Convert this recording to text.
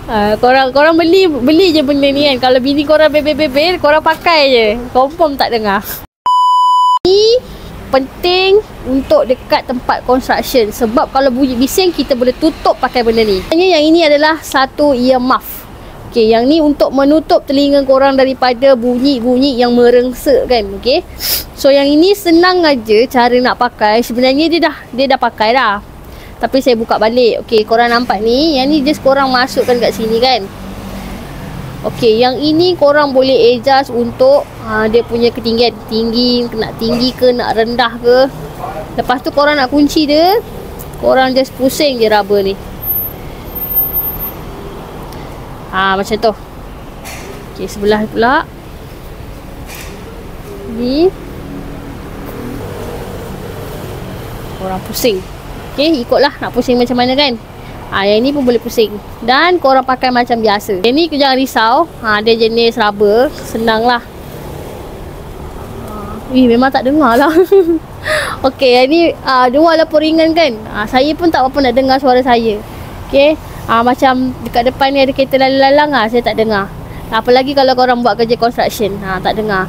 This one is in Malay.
Korang beli je benda ni kan. Kalau bini korang bebel-bebel, korang pakai je. Confirm tak dengar. Ni penting untuk dekat tempat construction. Sebab kalau bunyi bising, kita boleh tutup pakai benda ni. Yang ini adalah satu ear muff. Okay, yang ni untuk menutup telinga korang daripada bunyi-bunyi yang merengsa kan. Okay, so yang ini senang aja cara nak pakai. Sebenarnya dia dah pakai dah, tapi saya buka balik. Okay, korang nampak ni. Yang ni just korang masukkan kat sini kan. Okay, yang ini korang boleh adjust untuk dia punya ketinggian. Nak tinggi ke, nak rendah ke. Lepas tu korang nak kunci dia, korang just pusing je rubber ni. Macam tu. Okay, sebelah pula ni korang pusing. Okay, ikutlah nak pusing macam mana kan. Yang ni pun boleh pusing. Dan korang pakai macam biasa. Yang ni jangan risau. Dia jenis rubber. Senang lah. Memang tak dengar lah. Okay, yang ni dia walaupun ringan kan. Saya pun tak apa nak dengar suara saya. Okay, macam dekat depan ni ada kereta lalang-lalang, saya tak dengar. Apalagi kalau korang buat kerja construction, tak dengar.